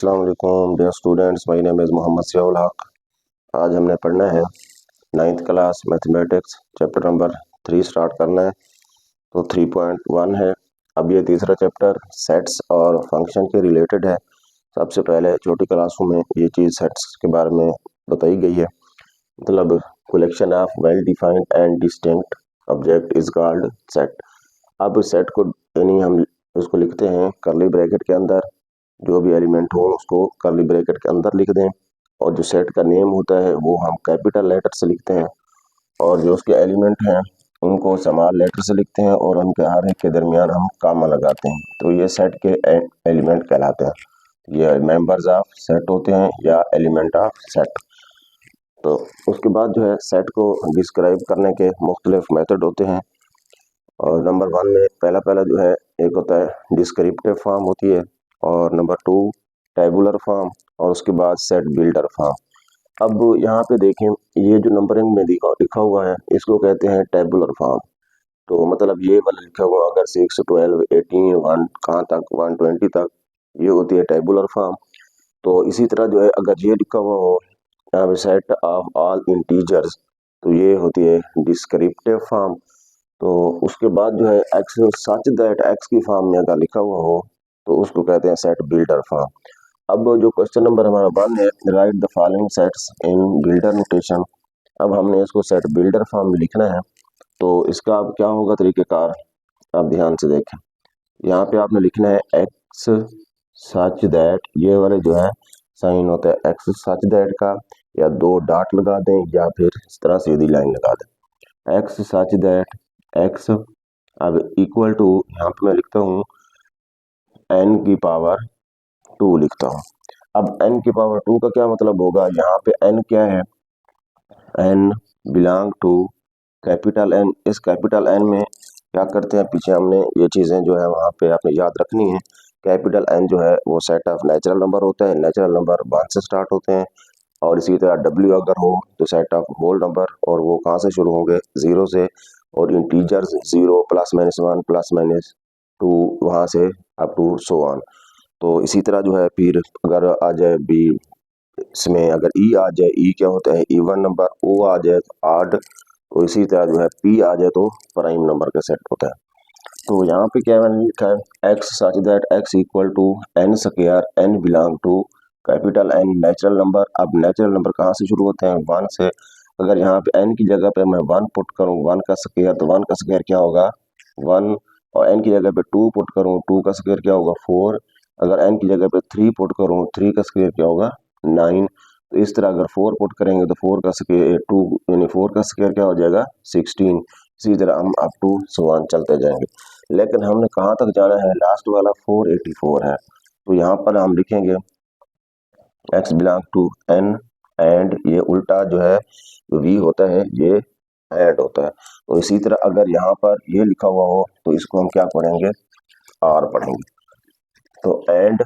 अस्सलाम वालेकुम dear students, my name is Mohammad Siaul Haq. आज हमने पढ़ना है 9th class mathematics chapter number 3 start करना है। तो 3.1 है। अब ये तीसरा चैप्टर सेट्स और फंक्शन के रिलेटेड है। सबसे पहले छोटी क्लासों में ये चीज़ सेट्स के बारे में बताई गई है, मतलब collection of well defined and distinct object is called set. अब सेट को यानी हम उसको लिखते हैं कर्ली ब्रैकेट के अंदर, जो भी एलिमेंट हो उसको कर्ली ब्रैकेट के अंदर लिख दें, और जो सेट का नेम होता है वो हम कैपिटल लेटर से लिखते हैं, और जो उसके एलिमेंट हैं उनको स्मॉल लेटर से लिखते हैं, और उनके हर एक के दरमियान हम कामा लगाते हैं। तो ये सेट के एलिमेंट कहलाते हैं। ये मेंबर्स ऑफ सेट होते हैं या एलिमेंट ऑफ सेट। तो उसके बाद जो है सेट को डिस्क्राइब करने के मुख्तलिफ मेथड होते हैं। और नंबर 1 में पहला जो है एक होता है डिस्क्रिप्टिव फॉर्म होती है, और नंबर 2 टेबुलर फॉर्म, और उसके बाद सेट बिल्डर फॉर्म। अब यहाँ पे देखें, ये जो नंबरिंग में लिखा हुआ है इसको कहते हैं टेबुलर फॉर्म। तो मतलब ये वाला लिखा हुआ अगर 6 12 18 1 कहाँ तक 120 तक, ये होती है टेबुलर फॉर्म। तो इसी तरह जो है अगर ये लिखा हुआ हो सेट ऑफ ऑल इंटीजर्स, तो ये होती है डिस्क्रिप्टिव फॉर्म। तो उसके बाद जो है एक्स सच दैट एक्स की फॉर्म में अगर लिखा हुआ हो तो उसको कहते हैं सेट बिल्डर फॉर्म। अब जो क्वेश्चन नंबर हमारा 1 है, right the following sets in builder notation. अब हमने इसको सेट बिल्डर फॉर्म में लिखना है। तो इसका अब क्या होगा तरीकेकार, आप ध्यान से देखें। यहाँ पे आपने लिखना है एक्स सच दैट, ये वाले जो है साइन होता है एक्स सच दैट का, या 2 डॉट लगा दें या फिर इस तरह सीधी लाइन लगा दें। एक्स सच दैट एक्स, अब इक्वल टू यहाँ पे मैं लिखता हूँ n की पावर 2 लिखता हूँ। अब n की पावर 2 का क्या मतलब होगा, यहाँ पे n क्या है, n belong to capital N। इस कैपिटल N में क्या करते हैं, पीछे हमने ये चीज़ें जो है वहाँ पे आपने याद रखनी है। कैपिटल N जो है वो सेट ऑफ नेचुरल नंबर होता है, नेचुरल नंबर 1 से स्टार्ट होते हैं। और इसी तरह W अगर हो तो सेट ऑफ होल नंबर, और वो कहाँ से शुरू होंगे, 0 से, और integers 0 plus minus 1 plus minus 2 वहाँ से अप टू सो ऑन। तो इसी तरह जो है फिर अगर आ जाए बी, इसमें अगर ई आ जाए, ई क्या होता है इवन नंबर, ओ आ जाए तो आड, तो इसी तरह जो है पी आ जाए तो प्राइम नंबर का सेट होता है। तो यहाँ पे क्या मैंने लिखा है x such that x equal to n square, n belong to capital N natural number. अब नेचुरल नंबर कहाँ से शुरू होते हैं, 1 से। अगर यहाँ पे एन की जगह पे मैं 1 पुट करूँ, 1 का स्क्वायर, तो 1 का स्क्वायर क्या होगा 1, और एन की जगह पे 2 पुट करूँ, 2 का स्क्वायर क्या होगा 4। अगर एन की जगह पे 3 पुट करूँ, 3 का स्क्वायर क्या होगा 9। तो इस तरह अगर 4 पुट करेंगे तो 4 का स्क्वायर 2 यानी 4 का स्क्वायर क्या हो जाएगा 16। इसी तरह हम अप टू सो ऑन चलते जाएंगे। लेकिन हमने कहाँ तक जाना है, लास्ट वाला 484 है। तो यहाँ पर हम लिखेंगे x belong to n, and ये उल्टा जो है v होता है, ये ऐड होता है। तो इसी तरह अगर यहाँ पर ये लिखा हुआ हो तो इसको हम क्या पढ़ेंगे, r पढ़ेंगे। तो एंड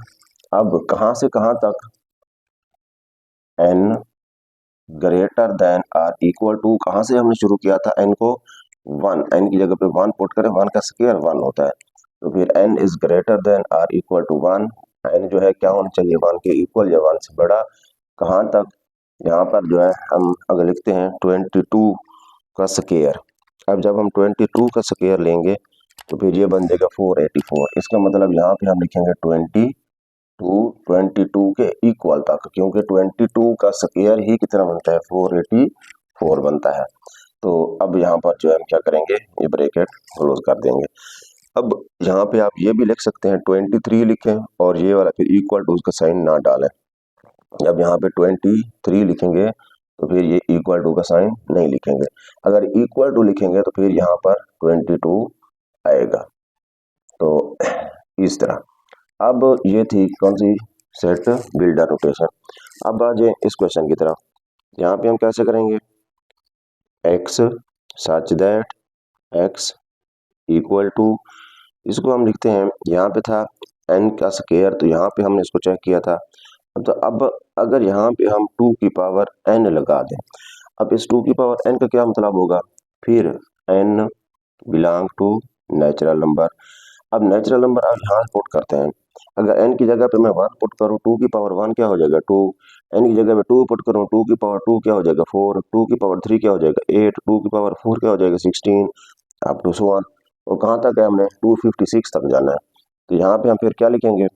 अब कहाँ से कहाँ तक, n greater than or equal to, कहाँ से हमने शुरू किया था n को 1, n की जगह पे 1 पुट करें, 1 का स्क्वायर 1 होता है। तो फिर n is greater than or equal to 1, n जो है क्या होना चाहिए 1 के इक्वल या 1 से बड़ा। कहाँ तक, यहाँ पर जो है हम अगर लिखते हैं 22 का स्क्वायर। अब जब हम 22 का स्क्वायर लेंगे तो फिर ये बन जाएगा 484। इसका मतलब यहाँ पे हम लिखेंगे 22 के इक्वल तक, क्योंकि 22 का स्क्वायर ही कितना बनता है 484 बनता है। तो अब यहाँ पर जो है हम क्या करेंगे, ये ब्रैकेट क्लोज कर देंगे। अब यहाँ पे आप ये भी लिख सकते हैं 23 लिखें, और ये वाला फिर इक्वल टू उसका साइन ना डालें। अब यहाँ पे 23 लिखेंगे तो फिर ये इक्वल टू का साइन नहीं लिखेंगे। अगर इक्वल टू लिखेंगे तो फिर यहाँ पर 22 आएगा। तो इस तरह। अब ये थी कौन सी, सेट बिल्डर नोटेशन। अब आ जाए इस क्वेश्चन की तरफ। यहाँ पे हम कैसे करेंगे, x such that x equal to, इसको हम लिखते हैं, यहाँ पे था n का स्क्वायर, तो यहाँ पे हमने इसको चेक किया था। तो अब अगर यहाँ पे हम 2 की पावर n लगा दें, अब इस 2 की पावर n का क्या मतलब होगा, फिर n belong to natural number. अब नेचुरल नंबर अब यहाँ पुट करते हैं, अगर n की जगह पे मैं 1 पुट करूँ 2 की पावर 1 क्या हो जाएगा 2, n की जगह पे 2 पुट करूँ 2 की पावर 2 क्या हो जाएगा 4, 2 की पावर 3 क्या हो जाएगा 8, 2 की पावर 4 क्या हो जाएगा 16, अप टू सो ऑन। और कहाँ तक है हमने 256 तक जाना है। तो यहाँ पे हम फिर क्या लिखेंगे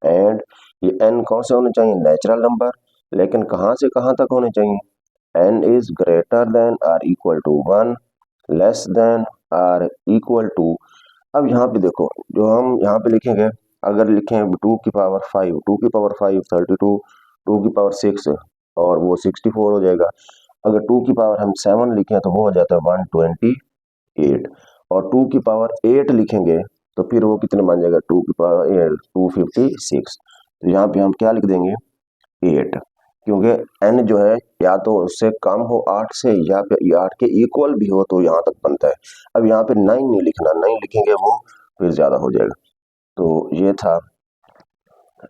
एंड ये n कौन से होने चाहिए नेचुरल नंबर, लेकिन कहाँ से कहाँ तक होने चाहिए n is greater than or equal to 1 less than or equal to. अब यहाँ पे देखो जो हम यहाँ पे लिखेंगे, अगर लिखें 2 की पावर 5, 2 की पावर 5 32, 2 की पावर 6 और वो 64 हो जाएगा। अगर 2 की पावर हम 7 लिखें तो वो हो जाता है 128, और 2 की पावर 8 लिखेंगे तो फिर वो कितने बन जाएगा 2 की पावर 256। तो यहाँ पे हम क्या लिख देंगे 8, क्योंकि n जो है या तो उससे कम हो 8 से या फिर 8 के इक्वल भी हो तो यहाँ तक बनता है। अब यहाँ पे 9 नहीं लिखना, 9 लिखेंगे वो फिर ज्यादा हो जाएगा। तो ये था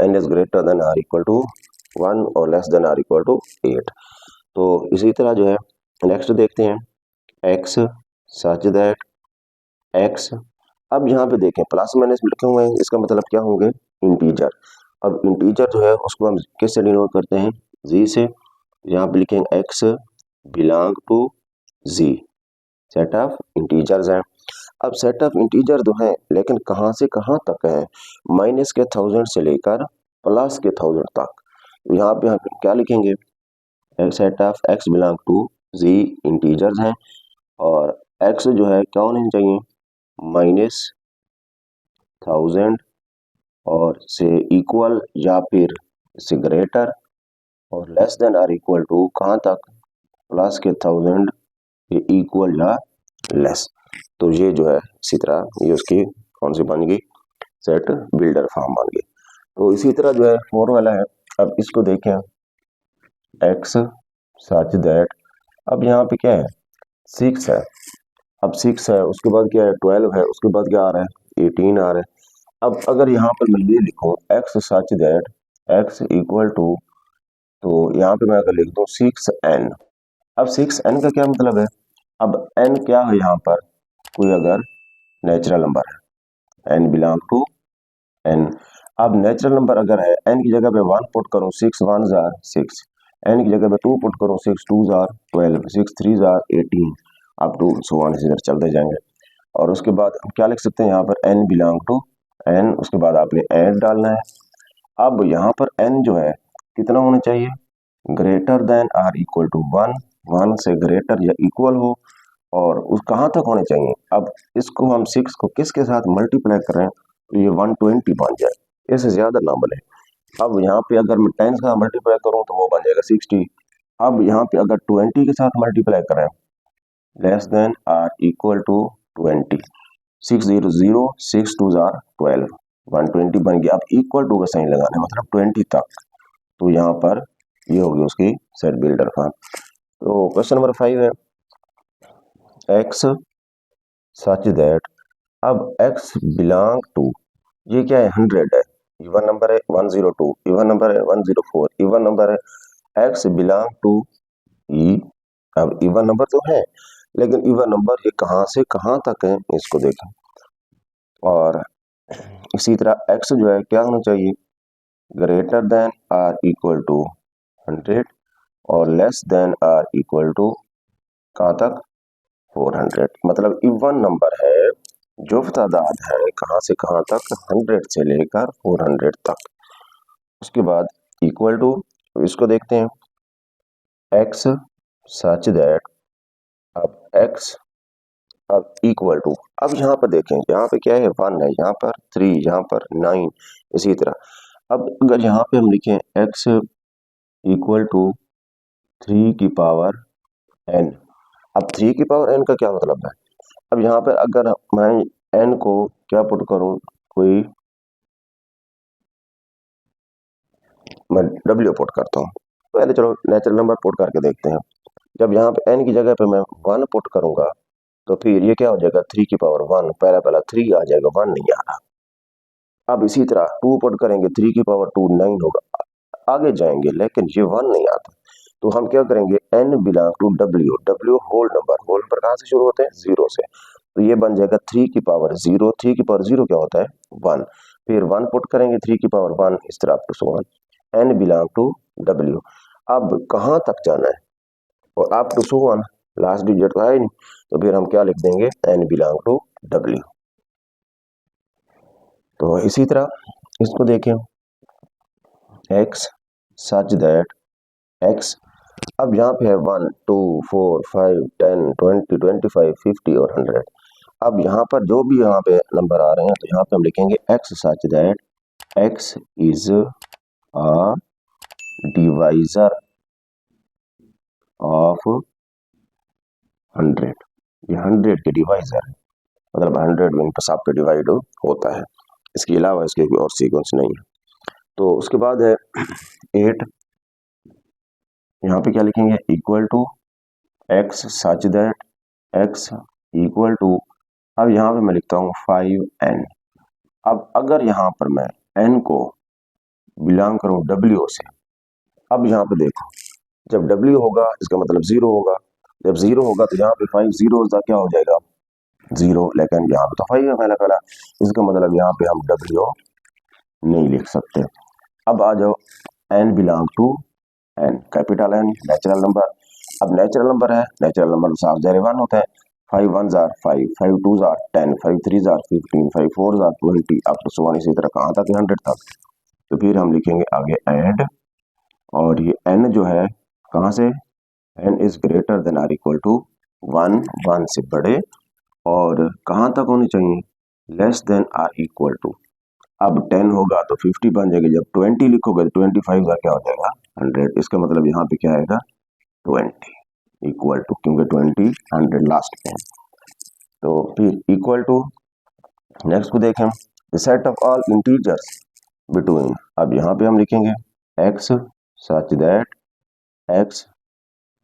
n is greater than or equal to 1 और less than or equal to 8। तो इसी तरह जो है नेक्स्ट देखते हैं x सच दैट x। अब यहाँ पे देखें प्लस माइनस लिखे हुए हैं, इसका मतलब क्या होंगे इंटीजर। अब इंटीजर जो है उसको हम किससे डिनोट करते हैं z से। यहाँ पे लिखेंगे x belong to z, set of integers हैं। अब सेट ऑफ इंटीजर तो है लेकिन कहाँ से कहाँ तक है, माइनस के 1000 से लेकर प्लस के 1000 तक। यहाँ पे हम क्या लिखेंगे set of x belong to z integers हैं, और x जो है क्या होने चाहिए -1000 और से इक्वल या फिर से ग्रेटर, और less than or equal to कहाँ तक प्लस के 1000 ये इक्वल या लेस। तो ये जो है इसी तरह ये उसकी कौन सी बन गई सेट बिल्डर फॉर्म बन गई। तो इसी तरह जो है 4 वाला है। अब इसको देखें x सच दैट, अब यहाँ पे क्या है 6 है, अब 6 है उसके बाद क्या है 12 है, उसके बाद क्या आ रहा है 18 आ रहा है। अब अगर यहाँ पर मैं ये लिखूं x such that x equal to, तो यहाँ पे मैं अगर लिख दूं 6n। अब 6n का क्या मतलब है, अब n क्या है यहाँ पर कोई अगर नेचुरल नंबर है n बिलोंग टू n। अब नेचुरल नंबर अगर है n की जगह पे 1 पुट करूं 6 1 जार 6, n की जगह पे 2 पुट करूं 6 2 जार 12, 6 3 जार 18, अप टू सो ऑन इसी तरह चलते जाएंगे। और उसके बाद हम क्या लिख सकते हैं यहाँ पर n बिलोंग टू n, उसके बाद आपने ऐड डालना है। अब यहाँ पर n जो है कितना होना चाहिए greater than or equal to 1, 1 से ग्रेटर या इक्वल हो, और उस कहाँ तक होने चाहिए। अब इसको हम 6 को किसके साथ मल्टीप्लाई करें तो ये 120 बन जाए, इससे ज्यादा ना बने। अब यहाँ पे अगर मैं 10 का मल्टीप्लाई करूँ तो वो बन जाएगा 60। अब यहाँ पे अगर 20 के साथ मल्टीप्लाई करें less than or equal to 20, 6 0 0 6 2 जार 12, 120 बन गया। अब इक्वल टू का साइन लगाना है मतलब 20 तक, तो यहाँ पर ये होगी उसकी सेट बिल्डर फॉर्म। तो क्वेश्चन नंबर 5 है x सच दैट, अब x बिलोंग टू, ये क्या है 100 है, इवन नंबर है 102, इवन नंबर है 104, इवन नंबर है x बिलोंग टू e। अब इवन नंबर तो है लेकिन इवन नंबर ये कहाँ से कहाँ तक है इसको देखें। और इसी तरह x जो है क्या होना चाहिए greater than or equal to 100 और less than or equal to कहाँ तक 400। मतलब इवन नंबर है जो तादाद है कहाँ से कहाँ तक 100 से लेकर 400 तक। उसके बाद इक्वल टू, इसको देखते हैं x सच दैट, अब x अब इक्वल टू, अब यहाँ पर देखें यहाँ पे क्या है 1 है, यहाँ पर 3, यहाँ पर 9, इसी तरह। अब अगर यहाँ पे हम लिखें x इक्वल टू 3 की पावर n, अब 3 की पावर n का क्या मतलब है। अब यहाँ पर अगर मैं n को क्या पुट करूं कोई मैं w पुट करता हूँ, पहले चलो नेचुरल नंबर पुट करके देखते हैं। जब यहाँ पे n की जगह पे मैं 1 पुट करूंगा तो फिर ये क्या हो जाएगा 3 की पावर 1, पहला पहला 3 आ जाएगा 1 नहीं आ रहा। अब इसी तरह 2 पुट करेंगे 3 की पावर 2 9 होगा, आगे जाएंगे लेकिन ये 1 नहीं आता। तो हम क्या करेंगे n belong to w, w whole number कहाँ से शुरू होते हैं 0 से, तो ये बन जाएगा 3 की पावर 0, 3 की पावर 0 क्या होता है 1। फिर 1 पुट करेंगे 3 की पावर 1 इस तरह up to so on, n belong to w। अब कहाँ तक जाना है और up to so on, last digit तो है ही नहीं, तो फिर हम क्या लिख देंगे n बिलोंग टू w। तो इसी तरह इसको देखें x सच दैट x, अब यहाँ पे है 1 2 4 5 10 20 25 50 और 100। अब यहाँ पर जो भी यहाँ पे नंबर आ रहे हैं तो यहाँ पे हम लिखेंगे x such that x is a divisor of 100। ये 100 के डिवाइजर है, मतलब 100 में सब पे डिवाइड होता है, इसके अलावा इसके कोई और सीक्वेंस नहीं है। तो उसके बाद है 8, यहाँ पे क्या लिखेंगे equal to x such that x equal to, अब यहाँ पे मैं लिखता हूँ 5n। अब अगर यहाँ पर मैं n को बिलोंग करूँ w से, अब यहाँ पे देखो जब w होगा इसका मतलब 0 होगा, जब 0 होगा तो यहाँ पे 5 0 का क्या हो जाएगा 0, लेकिन यहाँ पे तो 5 है पहला, इसका मतलब यहाँ पे हम w नहीं लिख सकते। अब आ जाओ n belong to n, capital N natural number. अब नेचुरल नंबर है, नेचुरल नंबर साफ ज़ाहिर 1 होता है, 5 1 जार 5, 5 2 जार 10, 5 3 जार 15, 5 4 जार 20 अप टू 1, इसी तरह कहाँ तक 100 तक। तो फिर हम लिखेंगे आगे ऐड, और ये n जो है कहाँ से, n is greater than or equal to 1, 1 से बड़े, और कहाँ तक होनी चाहिए less than or equal to. अब 10 होगा तो 50 बन जाएगी, जब 20 लिखोगे तो 25 का क्या हो जाएगा 100, इसका मतलब यहाँ पे क्या आएगा 20 इक्वल टू, क्योंकि 20 100 लास्ट पे है। तो फिर इक्वल टू नेक्स्ट को देखें, the set of all integers between, अब यहाँ पे हम लिखेंगे x such that x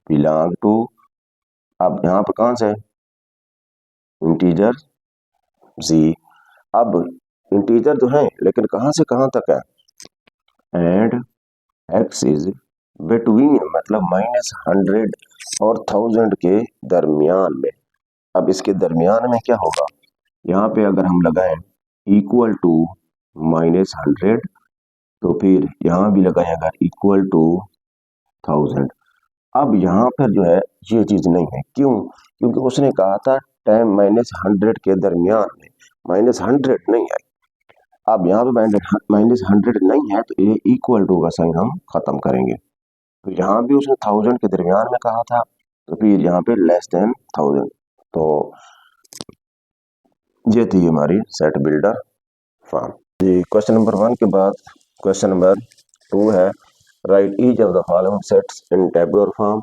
belong to, अब यहाँ पर कौन सा है इंटीजर z। अब इंटीजर तो है लेकिन कहाँ से कहाँ तक है, एंड x इज बिटवीन, मतलब -100 और 1000 के दरमियान में। अब इसके दरमियान में क्या होगा, यहाँ पे अगर हम लगाएं इक्वल टू -100, तो फिर यहाँ भी लगाएं अगर इक्वल टू 1000। अब यहाँ पर जो है ये चीज नहीं है, क्यों, क्योंकि उसने कहा था टाइम -100 के दरमियान में, -100 नहीं है। अब यहाँ पे -100 नहीं है तो ये इक्वल टू का साइन हम खत्म करेंगे। तो यहाँ भी उसने 1000 के दरमियान में कहा था, तो फिर यहाँ पे लेस देन 1000। तो ये थी हमारी सेट बिल्डर फॉर्म जी। क्वेश्चन नंबर 1 के बाद क्वेश्चन नंबर 2 है right each of the following sets in tabular form.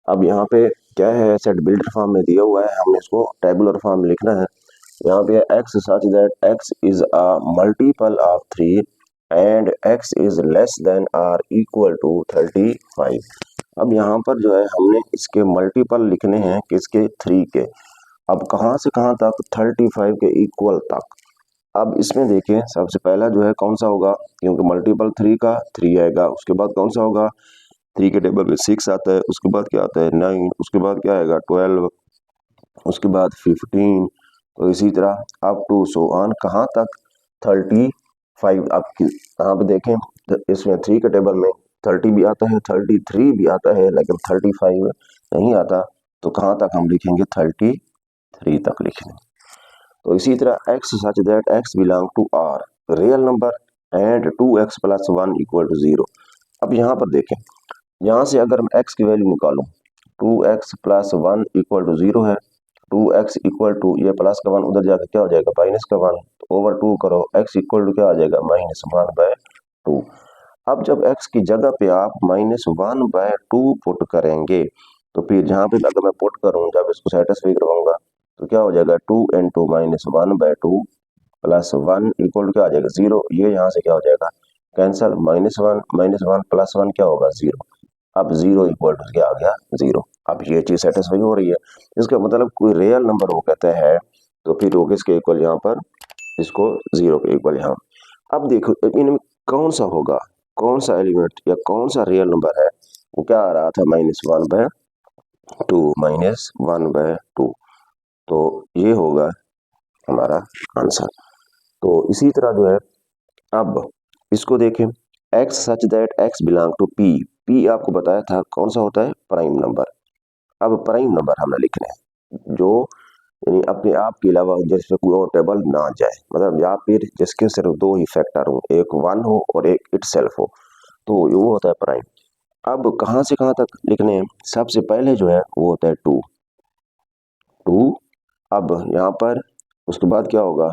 अब यहाँ पे क्या है, सेट बिल्डर फॉर्म में दिया हुआ है, हमने इसको टेबुलर फॉर्म में लिखना है। यहाँ पे x such that x is a multiple of 3 and x is less than or equal to 35। अब यहाँ पर जो है हमने इसके मल्टीपल लिखने हैं किसके 3 के। अब कहाँ से कहाँ तक 35 के इक्वल तक। अब इसमें देखिए सबसे पहला जो है कौन सा होगा, क्योंकि मल्टीपल 3 का 3 आएगा, उसके बाद कौन सा होगा 3 के टेबल में 6 आता है, उसके बाद क्या आता है 9, उसके बाद क्या आएगा 12, उसके बाद 15, तो इसी तरह अप टू सो ऑन कहाँ तक 35। अब यहाँ पे देखें इसमें 3 के टेबल में 30 भी आता है, 33 भी आता है, लेकिन 35 नहीं आता, तो कहाँ तक हम लिखेंगे 33 तक लिखेंगे। तो इसी तरह x such that x belong to r real number and 2x plus 1 equal to 0। अब यहाँ पर देखें, यहाँ से अगर मैं x की वैल्यू निकालूं 2x प्लस 1 इक्वल टू 0 है, 2x इक्वल टू ये प्लस का 1 उधर जाकर क्या हो जाएगा माइनस का 1, तो ओवर 2 करो x इक्वल टू क्या आ जाएगा -1/2। अब जब x की जगह पे आप -1/2 पुट करेंगे, तो फिर यहाँ पे अगर मैं पुट करूँ जब इसको सेटिस्फाई करवाऊंगा तो क्या हो जाएगा 2 इंटू -1/2 प्लस 1 इक्वल टू क्या आ जाएगा 0। ये यहाँ से क्या हो जाएगा कैंसल, -1 प्लस 1 क्या होगा 0। अब 0 इक्वल टू क्या आ गया 0। अब ये चीज सेटिस्फाई हो रही है, इसका मतलब कोई रियल नंबर वो कहता है तो फिर वो किसके इक्वल यहाँ पर इसको 0 के इक्वल यहाँ। अब देखो इनमें कौन सा होगा, कौन सा एलिमेंट या कौन सा रियल नंबर है, वो क्या आ रहा था -1/2, तो ये होगा हमारा आंसर। तो इसी तरह जो है अब इसको देखें, x such that x belong to p। p आपको बताया था कौन सा होता है, प्राइम नंबर। अब प्राइम नंबर हमने लिखने हैं जो यानी अपने आप के अलावा जिसपे कोई और टेबल ना जाए, मतलब या फिर जिसके सिर्फ दो ही फैक्टर हो, एक 1 हो और एक इटसेल्फ हो, तो वो होता है प्राइम। अब कहाँ से कहाँ तक लिखने हैं, सबसे पहले जो है वो होता है 2। अब यहाँ पर उसके बाद क्या होगा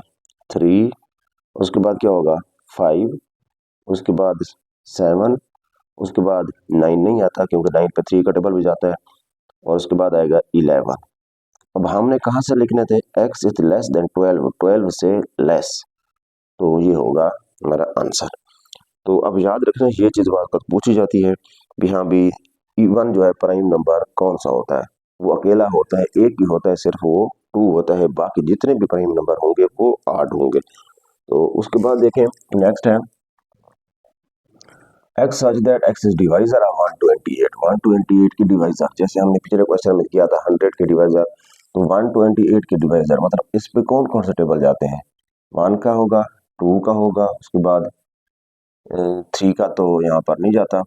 3, उसके बाद क्या होगा 5, उसके बाद 7, उसके बाद 9 नहीं आता क्योंकि 9 पे 3 का टेबल भी जाता है, और उसके बाद आएगा 11। अब हमने कहाँ से लिखने थे, x इज लेस देन 12, 12 से लेस, तो ये होगा हमारा आंसर। तो अब याद रखना ये चीज बात पूछी जाती है भी हाँ भी इवन जो है प्राइम नंबर कौन सा होता है, वो अकेला होता है, एक ही होता है, सिर्फ वो 2 होता है, बाकी जितने भी प्राइम नंबर होंगे वो 8 होंगे। तो उसके बाद देखें नेक्स्ट है x such that x is divisor of 128। 128 की डिवाइजर जैसे हमने पिछले क्वेश्चन में किया था 100 के डिवाइजर, तो 128 के डिवाइजर मतलब इस पे कौन कौन से टेबल जाते हैं, 1 का होगा, 2 का होगा, उसके बाद 3 का तो यहाँ पर नहीं जाता,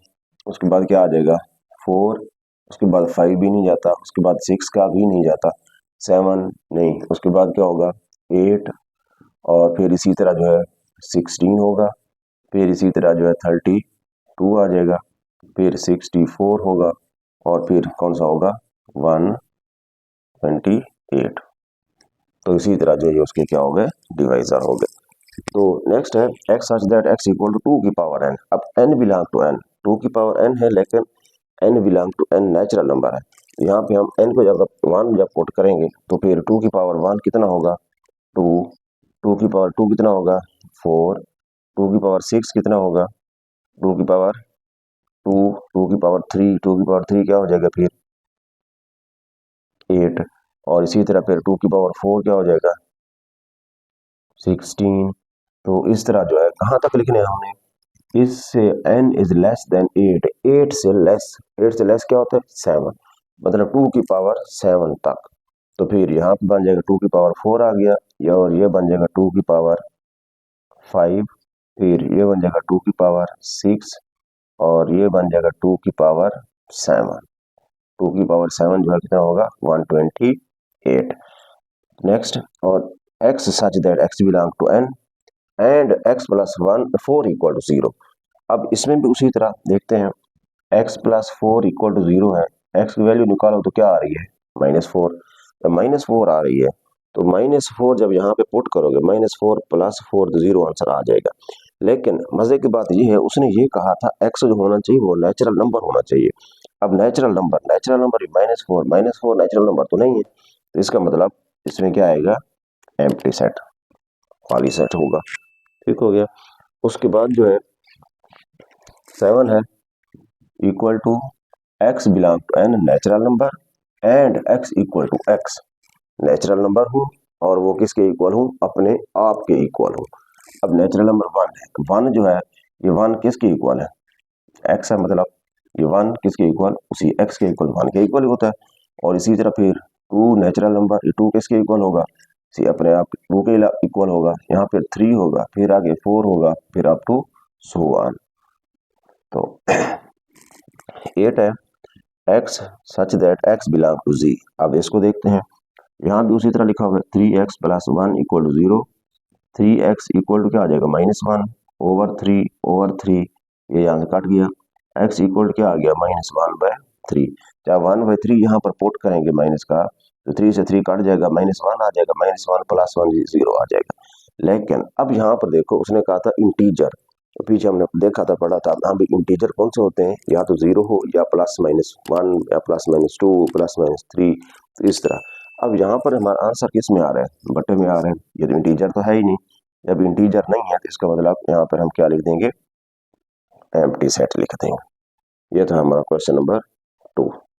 उसके बाद क्या आ जाएगा 4, उसके बाद 5 भी नहीं जाता, उसके बाद 6 का भी नहीं जाता, 7 नहीं, उसके बाद क्या होगा 8, और फिर इसी तरह जो है 16 होगा, फिर इसी तरह जो है 32 आ जाएगा, फिर 64 होगा, और फिर कौन सा होगा 128। तो इसी तरह जो है उसके क्या हो गए, डिवाइजर हो गए। तो नेक्स्ट है x such that x equal to 2 की पावर n। अब n बिलोंग टू n, 2 की पावर n है, लेकिन n belong to n natural number है। यहाँ पे हम n को जब 1 जब पुट करेंगे तो फिर 2 की पावर 1 कितना होगा 2, 2 की पावर 2 कितना होगा 4, 2 की पावर 6 कितना होगा 2 की पावर 2, 2 की पावर 3, 2 की पावर 3 क्या हो जाएगा फिर 8, और इसी तरह फिर 2 की पावर 4 क्या हो जाएगा 16। तो इस तरह जो है कहाँ तक लिखने हैं हमने, इससे n इज लेस देन 8, 8 से लेस, 8 से लेस क्या होता है 7, मतलब 2 की पावर 7 तक। तो फिर यहाँ पे बन जाएगा 2 की पावर 4 आ गया, या और ये बन जाएगा 2 की पावर 5, फिर ये बन जाएगा 2 की पावर 6, और ये बन जाएगा 2 की पावर 7। 2 की पावर 7 जो है कितना होगा 128। नेक्स्ट, और x such that x belong to n and x plus 1 4 equal to 0। अब इसमें भी उसी तरह देखते हैं, x प्लस 4 इक्वल टू 0 है, x की वैल्यू निकालो तो क्या आ रही है -4, तो -4 आ रही है, तो -4 जब यहाँ पे पुट करोगे -4 प्लस 4 तो 0 आंसर आ जाएगा। लेकिन मजे की बात ये है उसने ये कहा था x जो होना चाहिए वो नेचुरल नंबर होना चाहिए। अब नेचुरल नंबर -4, -4 नेचुरल नंबर तो नहीं है, तो इसका मतलब इसमें क्या आएगा एम्प्टी सेट, खाली सेट होगा। ठीक हो गया। उसके बाद जो है 7 है equal to x belong to n natural number and x equal to x natural number हूँ, और वो किसके इक्वल हूँ अपने आप के इक्वल हूँ। अब नेचुरल नंबर 1 है, 1 जो है ये 1 किसके इक्वल है x है, मतलब ये 1 किसके इक्वल उसी x के इक्वल 1 के इक्वल होता है। और इसी तरह फिर 2 नेचुरल नंबर, ये 2 किसके इक्वल होगा सी अपने आप 2 के इक्वल होगा, यहाँ फिर 3 होगा, फिर आगे 4 होगा, फिर अप टू सो ऑन। तो 8 है x such that x belong to z। अब इसको देखते हैं, यहाँ भी उसी तरह लिखा होगा 3x plus 1 equal to 0, 3x equal to क्या आ जाएगा -1 ओवर 3 ओवर 3, ये यहाँ से कट गया, x इक्वल टू क्या आ गया -1/3। जब 1/3 यहाँ पर पुट करेंगे माइनस का, तो 3 से 3 कट जाएगा, -1 आ जाएगा, -1 प्लस 1 0 आ जाएगा। लेकिन अब यहाँ पर देखो उसने कहा था इंटीजर, तो पीछे हमने देखा था पढ़ा था, हाँ भी इंटीजर कौन से होते हैं, या तो 0 हो या +-1 या +-2 +-3, तो इस तरह। अब यहाँ पर हमारा आंसर किस में आ रहा है, बटे में आ रहा है, ये तो इंटीजर तो है ही नहीं। जब इंटीजर नहीं है तो इसका मतलब यहाँ पर हम क्या लिख देंगे एम्प्टी सेट लिख देंगे। ये था हमारा क्वेश्चन नंबर 2।